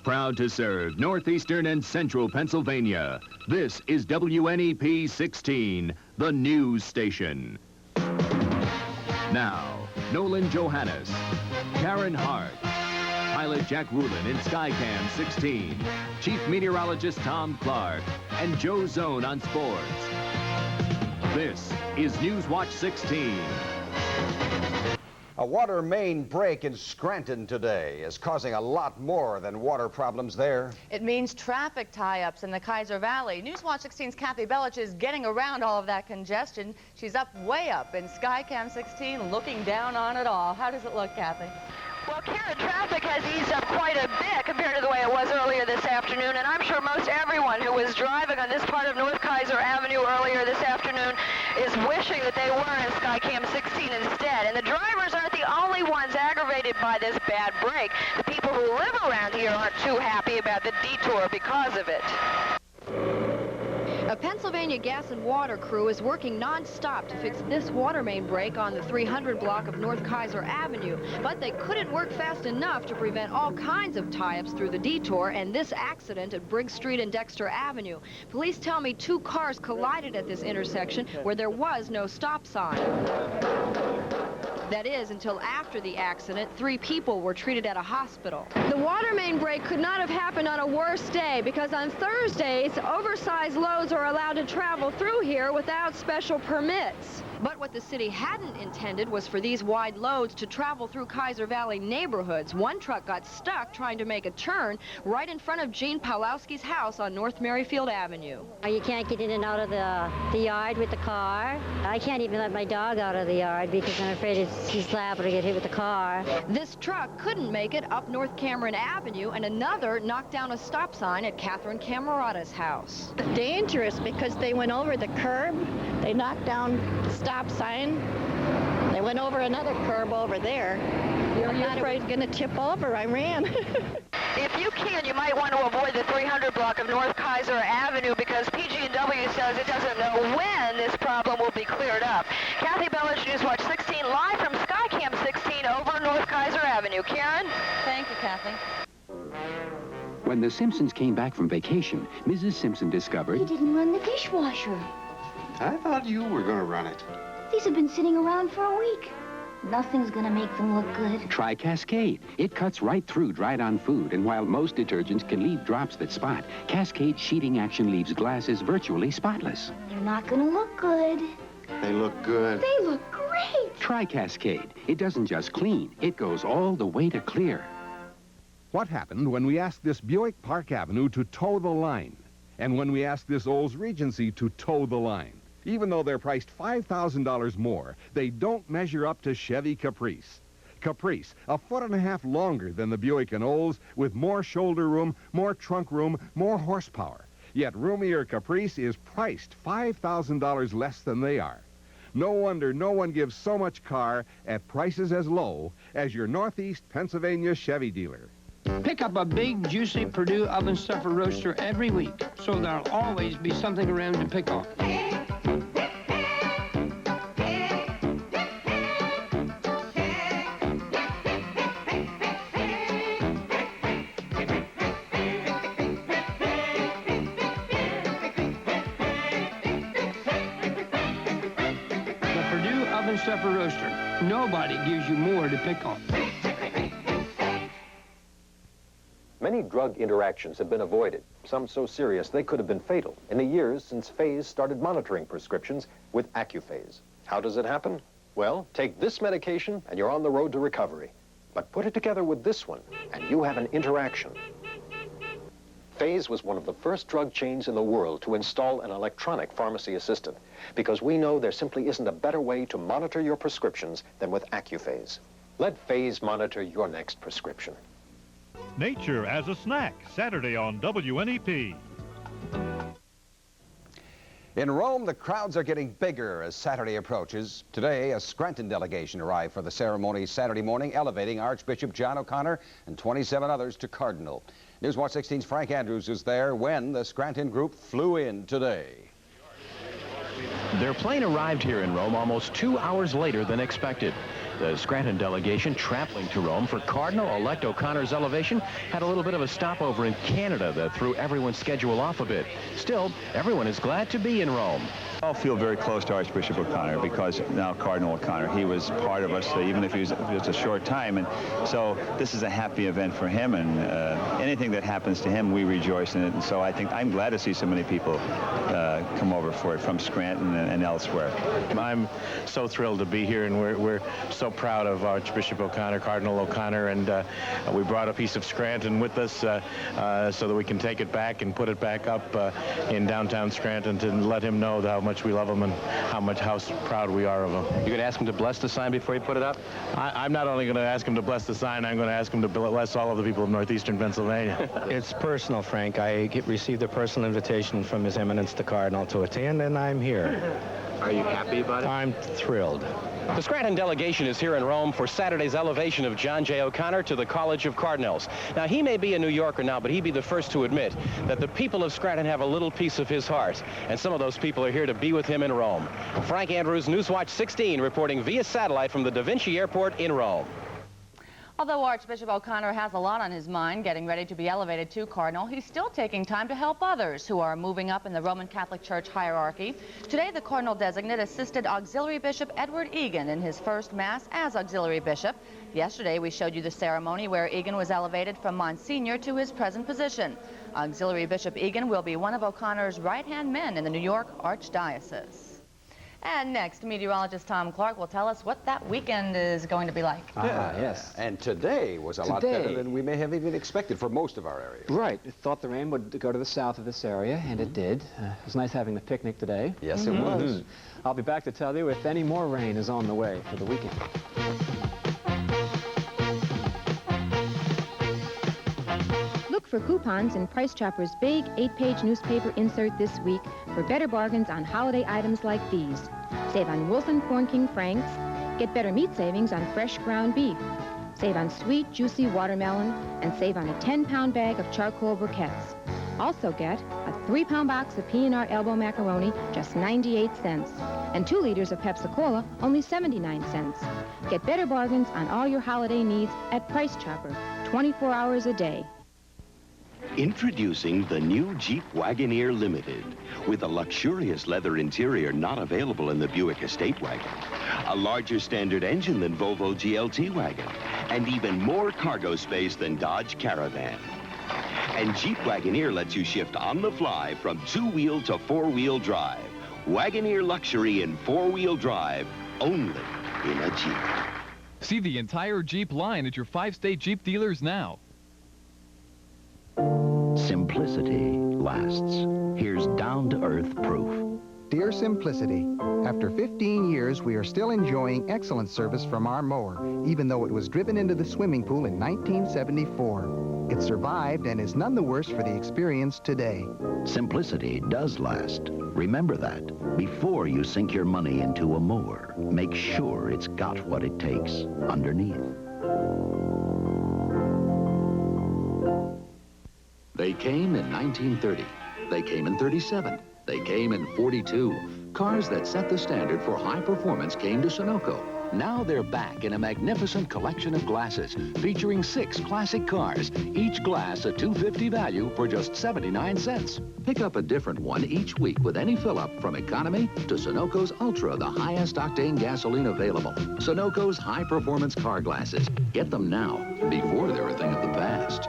Proud to serve northeastern and central Pennsylvania. This is WNEP 16, the news station. Now, Nolan Johannes, Karen Hart, pilot Jack Rulin in Skycam 16, Chief Meteorologist Tom Clark, and Joe Zone on sports. This is Newswatch 16. A water main break in Scranton today is causing a lot more than water problems there. It means traffic tie-ups in the Kaiser Valley. Newswatch 16's Kathy Belich is getting around all of that congestion. She's way up in Skycam 16, looking down on it all. How does it look, Kathy? Well, Karen, traffic has eased up quite a bit compared to the way it was earlier this afternoon, and I'm sure most everyone who was driving on this part of North Kaiser Avenue earlier this afternoon is wishing that they were in Skycam 16 instead. And the drivers aren't the only ones aggravated by this bad break. The people who live around here aren't too happy about the detour because of it. A Pennsylvania gas and water crew is working non-stop to fix this water main break on the 300 block of North Kaiser Avenue, but they couldn't work fast enough to prevent all kinds of tie-ups through the detour and this accident at Briggs Street and Dexter Avenue. Police tell me 2 cars collided at this intersection where there was no stop sign. That is, until after the accident, 3 people were treated at a hospital. The water main break could not have happened on a worse day because on Thursdays, oversized loads are allowed to travel through here without special permits. But what the city hadn't intended was for these wide loads to travel through Kaiser Valley neighborhoods. One truck got stuck trying to make a turn right in front of Gene Pawlowski's house on North Merrifield Avenue. You can't get in and out of the yard with the car. I can't even let my dog out of the yard because I'm afraid he's liable to get hit with the car. This truck couldn't make it up North Cameron Avenue, and another knocked down a stop sign at Catherine Camerata's house. Dangerous because they went over the curb, they knocked down the stop sign, they went over another curb over there. I thought it was going to tip over. I ran. If you can, you might want to avoid the 300 block of North Kaiser Avenue because PG&W says it doesn't know when this problem will be cleared up. Kathy Belich, Newswatch 16, live from Skycam 16 over North Kaiser Avenue. Karen? Thank you, Kathy. When the Simpsons came back from vacation, Mrs. Simpson discovered... He didn't run the dishwasher. I thought you were going to run it. These have been sitting around for a week. Nothing's going to make them look good. Try Cascade. It cuts right through dried-on food, and while most detergents can leave drops that spot, Cascade sheeting action leaves glasses virtually spotless. They're not going to look good. They look good. They look great. Try Cascade. It doesn't just clean, it goes all the way to clear. What happened when we asked this Buick Park Avenue to toe the line? And when we asked this Olds Regency to toe the line? Even though they're priced $5,000 more, they don't measure up to Chevy Caprice. Caprice, 1.5 feet longer than the Buick and Olds, with more shoulder room, more trunk room, more horsepower. Yet roomier Caprice is priced $5,000 less than they are. No wonder no one gives so much car at prices as low as your Northeast Pennsylvania Chevy dealer. Pick up a big, juicy Purdue oven stuffer roaster every week, so there'll always be something around to pick on. The Purdue oven stuffer roaster. Nobody gives you more to pick on. Many drug interactions have been avoided, some so serious they could have been fatal, in the years since Phase started monitoring prescriptions with AccuPhase. How does it happen? Well, take this medication and you're on the road to recovery. But put it together with this one, and you have an interaction. Phase was one of the first drug chains in the world to install an electronic pharmacy assistant, because we know there simply isn't a better way to monitor your prescriptions than with AccuPhase. Let Phase monitor your next prescription. Nature as a Snack, Saturday on WNEP. In Rome, the crowds are getting bigger as Saturday approaches. Today, a Scranton delegation arrived for the ceremony Saturday morning, elevating Archbishop John O'Connor and 27 others to Cardinal. Newswatch 16's Frank Andrews is there when the Scranton group flew in today. Their plane arrived here in Rome almost 2 hours later than expected. The Scranton delegation traveling to Rome for Cardinal-elect O'Connor's elevation had a little bit of a stopover in Canada that threw everyone's schedule off a bit. Still, everyone is glad to be in Rome. I feel very close to Archbishop O'Connor because now Cardinal O'Connor, he was part of us, even if he was just a short time. And so this is a happy event for him, and anything that happens to him, we rejoice in it. And so I think I'm glad to see so many people come over for it from Scranton and elsewhere. I'm so thrilled to be here, and we're so proud of Archbishop O'Connor, Cardinal O'Connor, and we brought a piece of Scranton with us so that we can take it back and put it back up in downtown Scranton to let him know how much we love him and how proud we are of him. You're going to ask him to bless the sign before you put it up? I'm not only going to ask him to bless the sign, I'm going to ask him to bless all of the people of northeastern Pennsylvania. It's personal, Frank. I received a personal invitation from His Eminence the Cardinal to attend, and I'm here. Are you happy about it? I'm thrilled. The Scranton delegation is here in Rome for Saturday's elevation of John J. O'Connor to the College of Cardinals. Now, he may be a New Yorker now, but he'd be the first to admit that the people of Scranton have a little piece of his heart, and some of those people are here to be with him in Rome. Frank Andrews, Newswatch 16, reporting via satellite from the Da Vinci Airport in Rome. Although Archbishop O'Connor has a lot on his mind, getting ready to be elevated to Cardinal, he's still taking time to help others who are moving up in the Roman Catholic Church hierarchy. Today, the Cardinal designate assisted Auxiliary Bishop Edward Egan in his first Mass as Auxiliary Bishop. Yesterday, we showed you the ceremony where Egan was elevated from Monsignor to his present position. Auxiliary Bishop Egan will be one of O'Connor's right-hand men in the New York Archdiocese. And next, meteorologist Tom Clark will tell us what that weekend is going to be like. Yes. And today was a lot better than we may have even expected for most of our area. Right. We thought the rain would go to the south of this area, and it did. It was nice having the picnic today. Yes, it was. I'll be back to tell you if any more rain is on the way for the weekend. Look for coupons in Price Chopper's big 8-page newspaper insert this week for better bargains on holiday items like these. Save on Wilson Corn King Franks. Get better meat savings on fresh ground beef. Save on sweet, juicy watermelon. And save on a 10-pound bag of charcoal briquettes. Also get a 3-pound box of P&R elbow macaroni, just 98 cents. And 2 liters of Pepsi-Cola, only 79 cents. Get better bargains on all your holiday needs at Price Chopper, 24 hours a day. Introducing the new Jeep Wagoneer Limited, with a luxurious leather interior not available in the Buick Estate Wagon, a larger standard engine than Volvo GLT Wagon, and even more cargo space than Dodge Caravan. And Jeep Wagoneer lets you shift on the fly from 2-wheel to 4-wheel drive. Wagoneer luxury in 4-wheel drive, only in a Jeep. See the entire Jeep line at your 5-state Jeep dealers now. Simplicity lasts. Here's down-to-earth proof. Dear Simplicity, after 15 years, we are still enjoying excellent service from our mower, even though it was driven into the swimming pool in 1974. It survived and is none the worse for the experience today. Simplicity does last. Remember that. Before you sink your money into a mower, make sure it's got what it takes underneath. They came in 1930. They came in 37. They came in 42. Cars that set the standard for high performance came to Sunoco. Now they're back in a magnificent collection of glasses featuring 6 classic cars, each glass a $2.50 value for just 79 cents. Pick up a different one each week with any fill-up from economy to Sunoco's Ultra, the highest octane gasoline available. Sunoco's high-performance car glasses. Get them now before they're a thing of the past.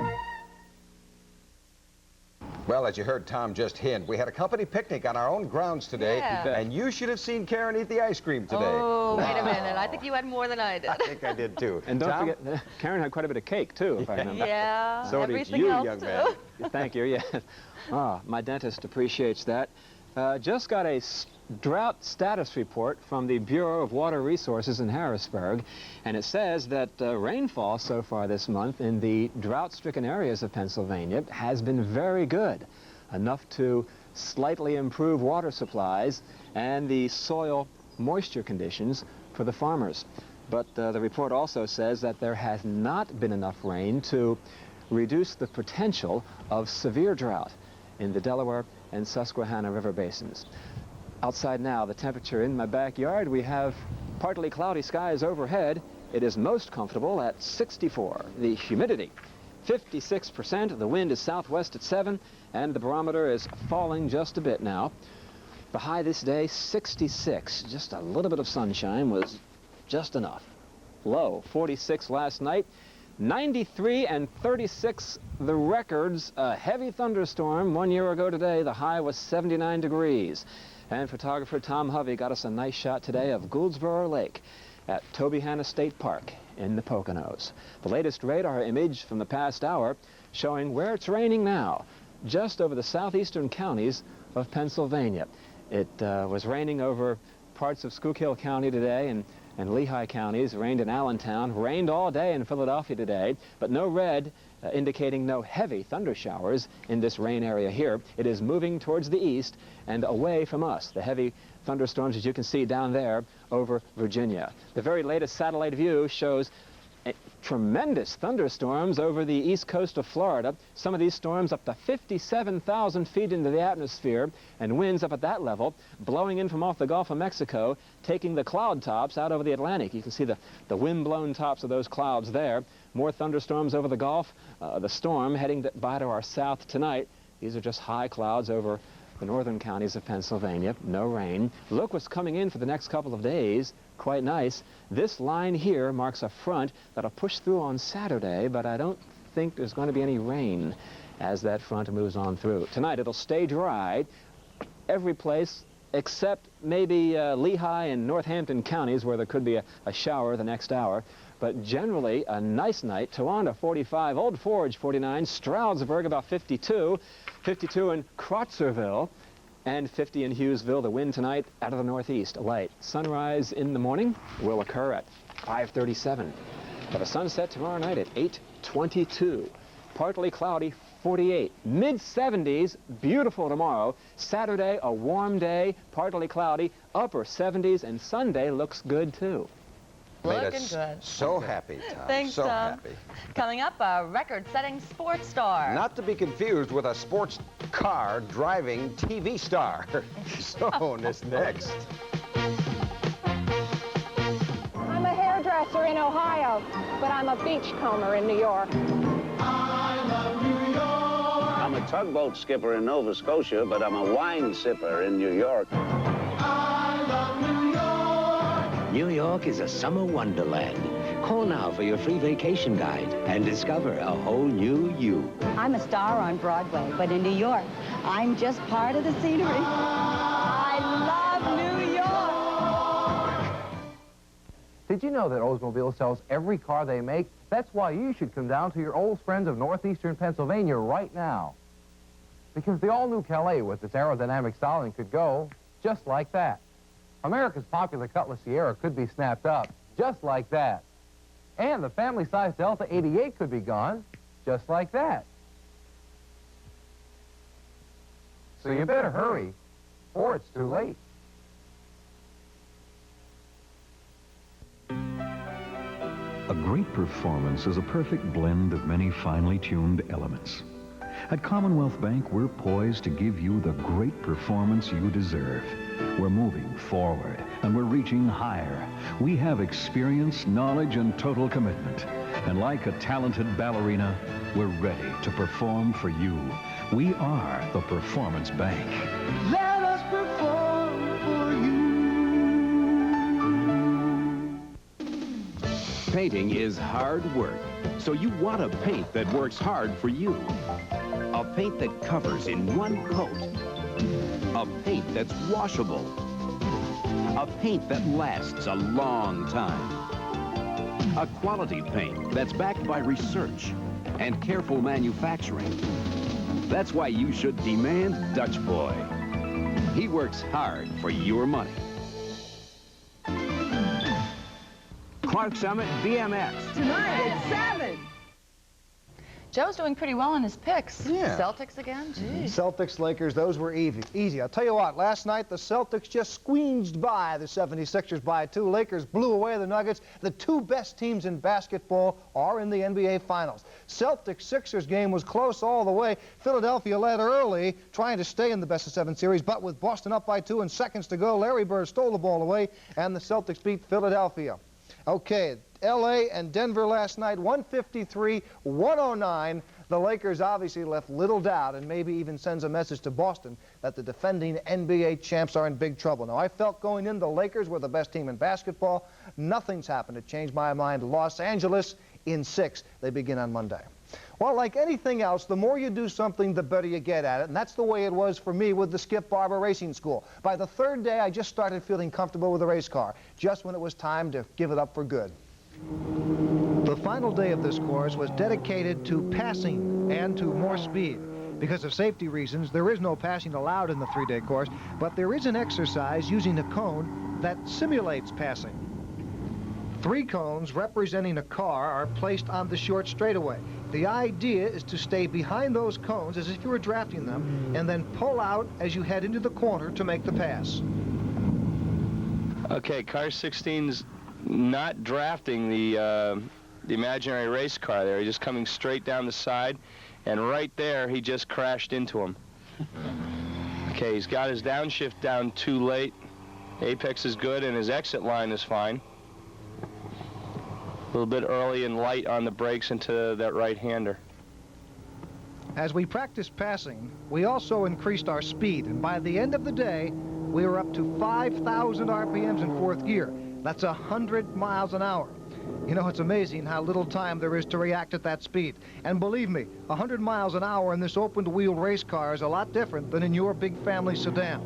Well, as you heard Tom just hint, we had a company picnic on our own grounds today, and you should have seen Karen eat the ice cream today. Oh, wait a minute. I think you had more than I did. I think I did, too. And don't forget, Karen had quite a bit of cake, too, if I remember. Yeah, so everything did you, else, young too. man. Thank you, yes. My dentist appreciates that. Just got a drought status report from the Bureau of Water Resources in Harrisburg, and it says that rainfall so far this month in the drought-stricken areas of Pennsylvania has been very good, enough to slightly improve water supplies and the soil moisture conditions for the farmers. But the report also says that there has not been enough rain to reduce the potential of severe drought in the Delaware and Susquehanna River basins. Outside now, the temperature in my backyard, we have partly cloudy skies overhead it is most comfortable at 64. The humidity, 56%. The wind is southwest at 7, and the barometer is falling just a bit now. The high this day, 66. Just a little bit of sunshine was just enough. Low, 46 last night. 93 and 36 the records. A heavy thunderstorm 1 year ago today. The high was 79 degrees. And photographer Tom Hovey got us a nice shot today of Gouldsboro Lake at Tobyhanna State Park in the Poconos. The latest radar image from the past hour showing where it's raining now, just over the southeastern counties of Pennsylvania. It was raining over parts of Schuylkill County today and Lehigh counties, rained in Allentown, rained all day in Philadelphia today, but no red, indicating no heavy thunder showers in this rain area here. It is moving towards the east and away from us. The heavy thunderstorms, as you can see down there, over Virginia. The very latest satellite view shows tremendous thunderstorms over the east coast of Florida. Some of these storms up to 57,000 feet into the atmosphere, and winds up at that level, blowing in from off the Gulf of Mexico, taking the cloud tops out over the Atlantic. You can see the wind-blown tops of those clouds there. More thunderstorms over the Gulf. The storm heading by to our south tonight. These are just high clouds over the northern counties of Pennsylvania. No rain. Look what's coming in for the next couple of days. Quite nice. This line here marks a front that'll push through on Saturday, but I don't think there's going to be any rain as that front moves on through. Tonight it'll stay dry every place except maybe Lehigh and Northampton counties where there could be a shower the next hour. But generally a nice night. Towanda 45, Old Forge 49, Stroudsburg about 52, 52 in Crotzerville, and 50 in Hughesville. The wind tonight out of the northeast, light. Sunrise in the morning will occur at 5:37. But a sunset tomorrow night at 8:22. Partly cloudy, 48. Mid-70s, beautiful tomorrow. Saturday, a warm day, partly cloudy, upper 70s, and Sunday looks good too. Looking good. So happy, Tom. Thanks, so Tom. happy. Coming up, a record-setting sports star. Not to be confused with a sports car driving TV star. Soon is next. I'm a hairdresser in Ohio, but I'm a beachcomber in New York. I'm a tugboat skipper in Nova Scotia, but I'm a wine sipper in New York. New York is a summer wonderland. Call now for your free vacation guide and discover a whole new you. I'm a star on Broadway, but in New York, I'm just part of the scenery. I love New York! Did you know that Oldsmobile sells every car they make? That's why you should come down to your old friends of northeastern Pennsylvania right now. Because the all-new Calais with its aerodynamic styling could go just like that. America's popular Cutlass Sierra could be snapped up, just like that. And the family-sized Delta 88 could be gone, just like that. So you better hurry, or it's too late. A great performance is a perfect blend of many finely tuned elements. At Commonwealth Bank, we're poised to give you the great performance you deserve. We're moving forward, and we're reaching higher. We have experience, knowledge, and total commitment. And like a talented ballerina, we're ready to perform for you. We are the Performance Bank. Let us perform for you. Painting is hard work, so you want a paint that works hard for you. A paint that covers in one coat. A paint that's washable. A paint that lasts a long time. A quality paint that's backed by research and careful manufacturing. That's why you should demand Dutch Boy. He works hard for your money. Clark Summit BMX. Tonight at 7. Joe's doing pretty well in his picks. Yeah. Celtics again? Geez. Celtics, Lakers, those were easy. I'll tell you what, last night the Celtics just squeezed by the 76ers by 2. Lakers blew away the Nuggets. The two best teams in basketball are in the NBA Finals. Celtics-Sixers game was close all the way. Philadelphia led early, trying to stay in the best-of-7 series, but with Boston up by 2 and seconds to go, Larry Bird stole the ball away, and the Celtics beat Philadelphia. Okay, L.A. and Denver last night, 153-109. The Lakers obviously left little doubt and maybe even sends a message to Boston that the defending NBA champs are in big trouble. Now, I felt going in the Lakers were the best team in basketball. Nothing's happened to change my mind. Los Angeles in 6. They begin on Monday. Well, like anything else, the more you do something, the better you get at it. And that's the way it was for me with the Skip Barber Racing School. By the 3rd day, I just started feeling comfortable with the race car, just when it was time to give it up for good. The final day of this course was dedicated to passing and to more speed. Because of safety reasons, there is no passing allowed in the 3-day course, but there is an exercise using a cone that simulates passing. 3 cones representing a car are placed on the short straightaway. The idea is to stay behind those cones as if you were drafting them and then pull out as you head into the corner to make the pass. Okay, car 16's not drafting the imaginary race car there. He's just coming straight down the side, and right there he just crashed into him. Okay, he's got his downshift down too late. Apex is good and his exit line is fine. A little bit early and light on the brakes into that right-hander. As we practiced passing, we also increased our speed, and by the end of the day, we were up to 5,000 RPMs in 4th gear. That's 100 miles an hour. You know, it's amazing how little time there is to react at that speed. And believe me, 100 miles an hour in this open-wheel race car is a lot different than in your big family sedan.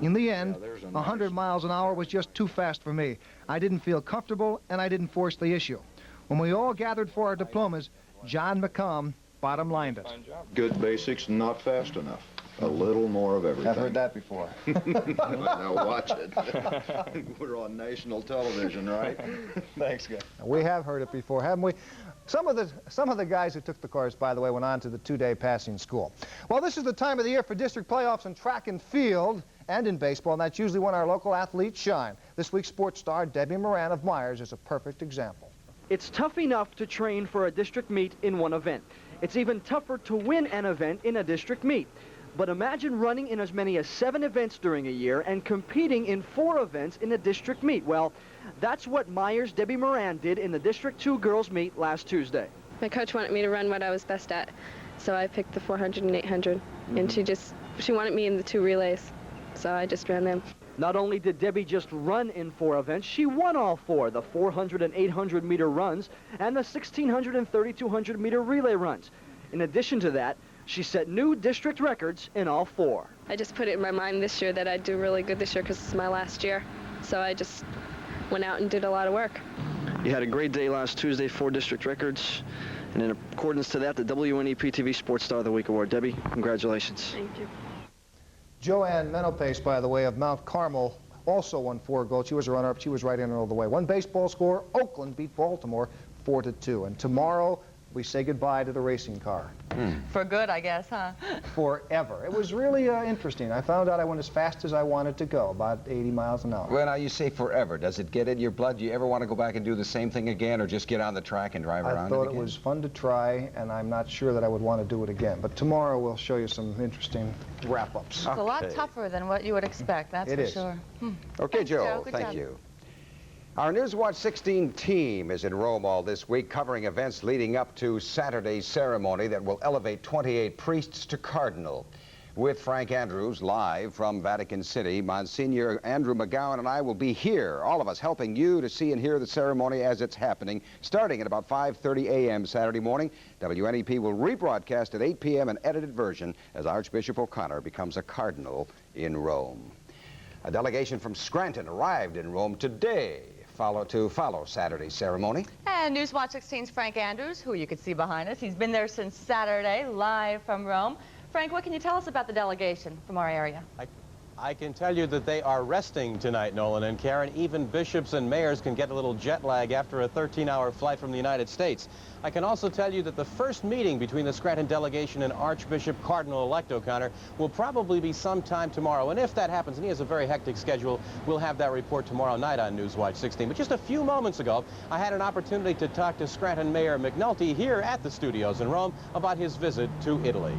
In the end, 100 miles an hour was just too fast for me. I didn't feel comfortable, and I didn't force the issue. When we all gathered for our diplomas, John McComb bottom-lined it. Good basics, not fast enough. A little more of everything. I've heard that before. Now watch it. We're on national television, right? Thanks, guys. We have heard it before, haven't we? Some of the guys who took the course, by the way, went on to the 2-day passing school. Well, this is the time of the year for district playoffs in track and field and in baseball, and that's usually when our local athletes shine. This week's sports star, Debbie Moran of Myers, is a perfect example. It's tough enough to train for a district meet in one event. It's even tougher to win an event in a district meet. But imagine running in as many as 7 events during a year and competing in 4 events in a district meet. Well, that's what Myers' Debbie Moran did in the District 2 girls meet last Tuesday. My coach wanted me to run what I was best at, so I picked the 400 and 800, and she wanted me in the 2 relays, so I just ran them. Not only did Debbie just run in 4 events, she won all 4, the 400 and 800 meter runs and the 1600 and 3200 meter relay runs. In addition to that, she set new district records in all 4. I just put it in my mind this year that I'd do really good this year because it's my last year. So I just went out and did a lot of work. You had a great day last Tuesday, 4 district records. And in accordance to that, the WNEP-TV Sports Star of the Week Award. Debbie, congratulations. Thank you. Joanne Menopace, by the way, of Mount Carmel, also won 4 gold. She was a runner-up. She was right in all the way. One baseball score, Oakland beat Baltimore 4-2. And tomorrow, we say goodbye to the racing car. For good, I guess, huh? Forever. It was really interesting. I found out I went as fast as I wanted to go, about 80 miles an hour. Well, now you say forever. Does it get in your blood? Do you ever want to go back and do the same thing again, or just get on the track and drive around I thought it was fun to try, and I'm not sure that I would want to do it again. But tomorrow we'll show you some interesting wrap-ups. It's a lot tougher than what you would expect, that's for sure. Okay, Joe, thank you. Our Newswatch 16 team is in Rome all this week, covering events leading up to Saturday's ceremony that will elevate 28 priests to cardinal. With Frank Andrews live from Vatican City, Monsignor Andrew McGowan and I will be here, all of us helping you to see and hear the ceremony as it's happening, starting at about 5:30 a.m. Saturday morning. WNEP will rebroadcast at 8 p.m. an edited version as Archbishop O'Connor becomes a cardinal in Rome. A delegation from Scranton arrived in Rome today to follow Saturday's ceremony. And Newswatch 16's Frank Andrews, who you can see behind us. He's been there since Saturday, live from Rome. Frank, what can you tell us about the delegation from our area? I can tell you that they are resting tonight, Nolan and Karen. Even bishops and mayors can get a little jet lag after a 13-hour flight from the United States. I can also tell you that the first meeting between the Scranton delegation and Archbishop Cardinal-elect O'Connor will probably be sometime tomorrow. And if that happens, and he has a very hectic schedule, we'll have that report tomorrow night on Newswatch 16. But just a few moments ago, I had an opportunity to talk to Scranton Mayor McNulty here at the studios in Rome about his visit to Italy.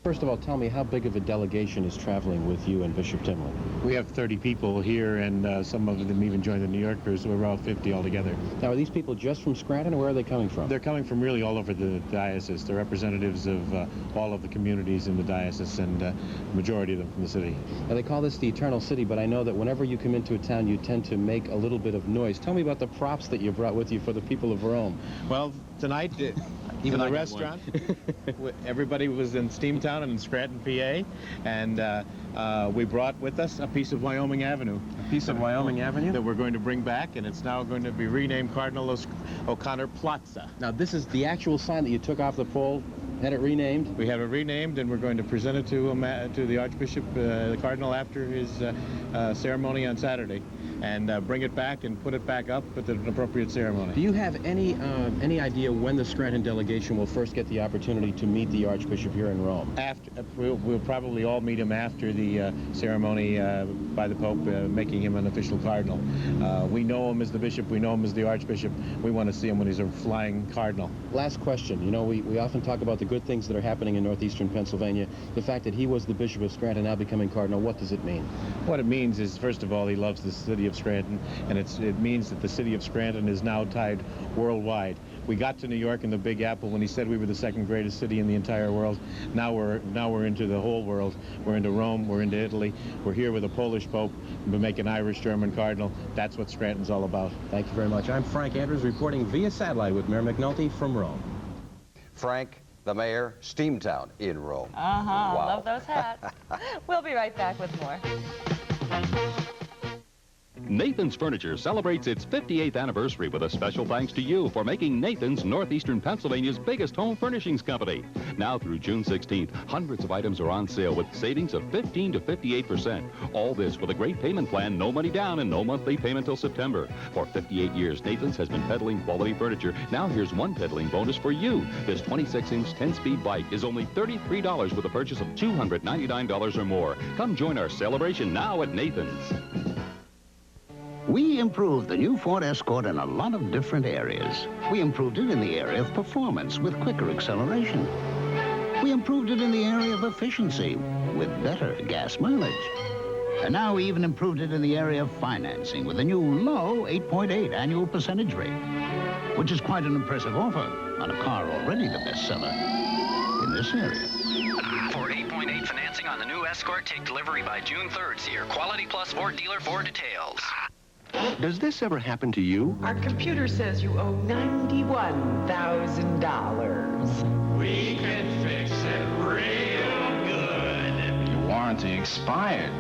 First of all, tell me how big of a delegation is traveling with you and Bishop Timlin? We have 30 people here, and some of them even joined the New Yorkers, so we're about 50 altogether. Now, are these people just from Scranton, or where are they coming from? They're coming from really all over the diocese. They're representatives of all of the communities in the diocese, and the majority of them from the city. Now, they call this the Eternal City, but I know that whenever you come into a town, you tend to make a little bit of noise. Tell me about the props that you brought with you for the people of Rome. Well, tonight, in the restaurant, everybody was in Steamtown and in Scranton, PA, and we brought with us a piece of Wyoming Avenue. A piece of Wyoming Avenue? That we're going to bring back, and it's now going to be renamed Cardinal O'Connor Plaza. Now, this is the actual sign that you took off the pole, had it renamed? We have it renamed, and we're going to present it to the Archbishop, the Cardinal, after his ceremony on Saturday, and bring it back and put it back up at an appropriate ceremony. Do you have any idea when the Scranton delegation will first get the opportunity to meet the Archbishop here in Rome? We'll probably all meet him after the ceremony by the Pope making him an official cardinal. We know him as the bishop, we know him as the Archbishop. We want to see him when he's a flying cardinal. Last question. You know, we often talk about the good things that are happening in northeastern Pennsylvania. The fact that he was the Bishop of Scranton now becoming cardinal, what does it mean? What it means is, first of all, he loves the city of Scranton, and it means that the city of Scranton is now tied worldwide. We got to New York and the Big Apple when he said we were the second greatest city in the entire world. Now we're into the whole world. We're into Rome, we're into Italy. We're here with a Polish Pope. We make an Irish-German cardinal. That's what Scranton's all about. Thank you very much. I'm Frank Andrews reporting via satellite with Mayor McNulty from Rome. Frank, the mayor, Steamtown in Rome. Uh-huh. Wow. Love those hats. We'll be right back with more. Nathan's Furniture celebrates its 58th anniversary with a special thanks to you for making Nathan's northeastern Pennsylvania's biggest home furnishings company. Now through June 16th, hundreds of items are on sale with savings of 15 to 58%. All this with a great payment plan, no money down and no monthly payment till September. For 58 years, Nathan's has been peddling quality furniture. Now here's one peddling bonus for you. This 26-inch 10-speed bike is only $33 with a purchase of $299 or more. Come join our celebration now at Nathan's. We improved the new Ford Escort in a lot of different areas. We improved it in the area of performance with quicker acceleration. We improved it in the area of efficiency with better gas mileage. And now we even improved it in the area of financing with a new low 8.8 annual percentage rate, which is quite an impressive offer on a car already the bestseller in this area. For 8.8 financing on the new Escort, take delivery by June 3rd. See your Quality Plus Ford dealer for details. Does this ever happen to you? Our computer says you owe $91,000. We can fix it real good. Your warranty expired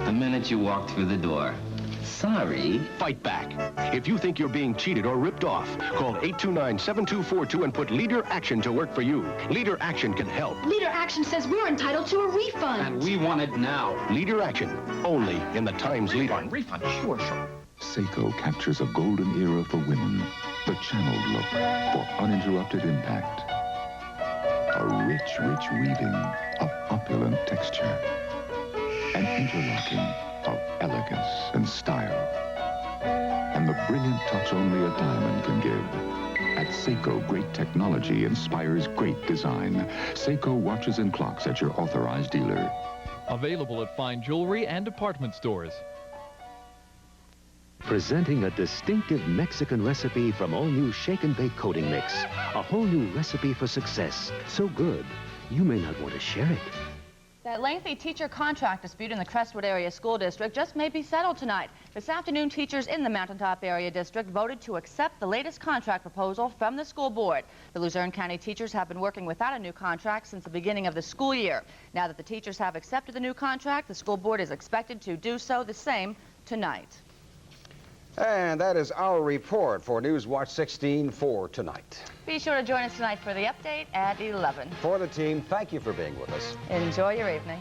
the minute you walked through the door. Sorry. Fight back. If you think you're being cheated or ripped off, call 829-7242 and put Leader Action to work for you. Leader Action can help. Leader Action says we're entitled to a refund. And we want it now. Leader Action, only in the Times Leader. Refund, sure. Seiko captures a golden era for women. The channeled look for uninterrupted impact. A rich weaving of opulent texture. An interlocking of elegance and style. And the brilliant touch only a diamond can give. At Seiko, great technology inspires great design. Seiko watches and clocks at your authorized dealer. Available at fine jewelry and department stores. Presenting a distinctive Mexican recipe from all-new Shake and Bake Coating Mix. A whole new recipe for success. So good, you may not want to share it. That lengthy teacher contract dispute in the Crestwood Area School District just may be settled tonight. This afternoon, teachers in the Mountaintop Area District voted to accept the latest contract proposal from the school board. The Luzerne County teachers have been working without a new contract since the beginning of the school year. Now that the teachers have accepted the new contract, the school board is expected to do so the same tonight. And that is our report for Newswatch 16 for tonight. Be sure to join us tonight for the update at 11. For the team, thank you for being with us. Enjoy your evening.